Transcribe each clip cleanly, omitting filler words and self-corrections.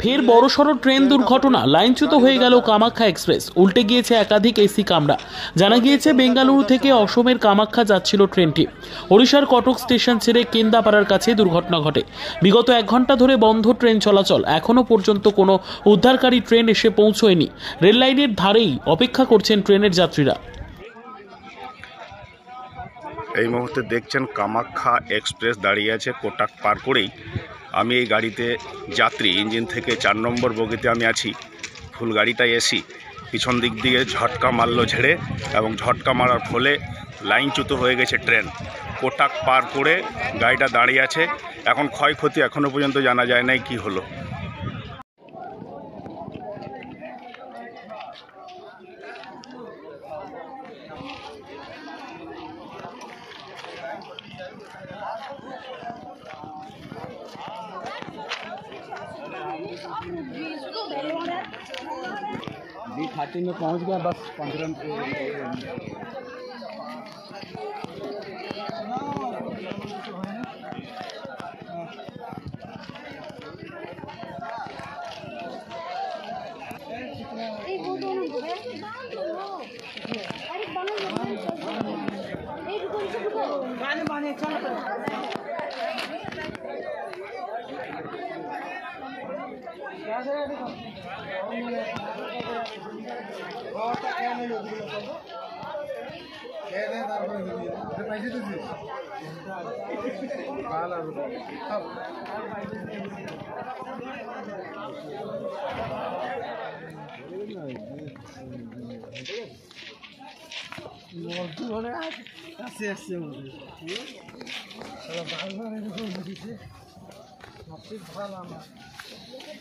ফের বড়সড় ট্রেন দুর্ঘটনা, লাইনচ্যুত হয়ে গেল কামাখ্যা এক্সপ্রেস, উল্টে গিয়েছে একাধিক এসি কামরা। জানা গিয়েছে বেঙ্গালুরু থেকে অসমের কামাখ্যা যাচ্ছিল ট্রেনটি। ওড়িশার কটক স্টেশন ছেড়ে কেন্দাপাড়ার কাছে দুর্ঘটনা ঘটে। বিগত 1 ঘন্টা ধরে বন্ধ ট্রেন চলাচল, এখনো পর্যন্ত কোনো উদ্ধারকারী ট্রেন এসে পৌঁছয়নি। রেল লাইনের ধারেই অপেক্ষা করছেন ট্রেনের যাত্রীরা। এই মুহূর্তে দেখছেন কামাখ্যা এক্সপ্রেস দাঁড়িয়ে আছে কোটাক পার করেই। আমি এই গাড়িতে যাত্রী, ইঞ্জিন থেকে 4 নম্বর বগিতে আমি আছি। ফুল গাড়িটাই এসি, পিছন দিক দিয়ে ঝটকা মারলো ঝেড়ে, এবং ঝটকা মারার ফলে লাইনচ্যুত হয়ে গেছে ট্রেন। কোটাক পার করে গাড়িটা দাঁড়িয়ে আছে। এখন ক্ষয়ক্ষতি এখনও পর্যন্ত জানা যায় নাই কি হলো। B30 में पहुंच गया, बस 15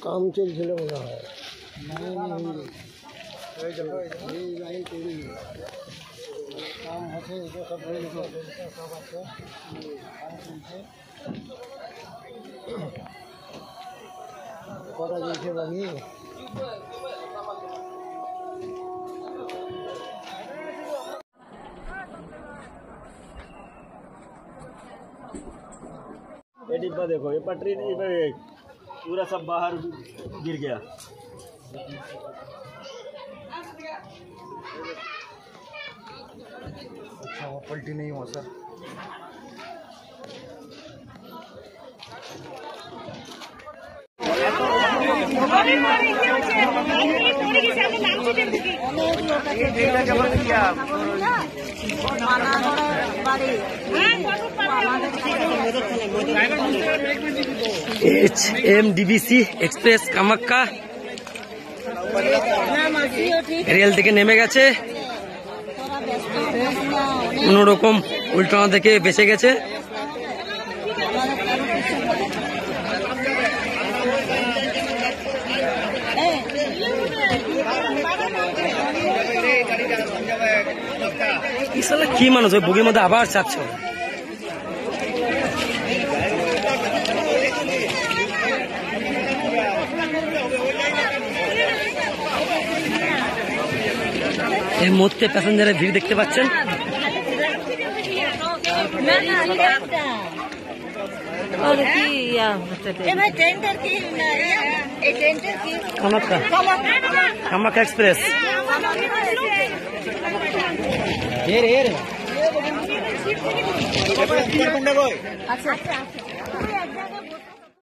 काम चलছিল মনে হয়। काम আছে, সব আছে, করা গেছে বানিয়ে। ये डिब्बा देखो, ये पटरी पूरा सब बाहर गिर गया। अच्छा, वो पलटी नहीं हुआ sir. HMDBC express Kamakhya rail থেকে নেমে গেছে, কোন রকম উল্টানো থেকে বেঁচে গেছে। কি মানুষ ওই বগির মধ্যে আবার চাপছে। এই মুহূর্তে প্যাসেঞ্জারের ভিড় দেখতে পাচ্ছেন। কামাখ্যা এক্সপ্রেস আচ্ছা।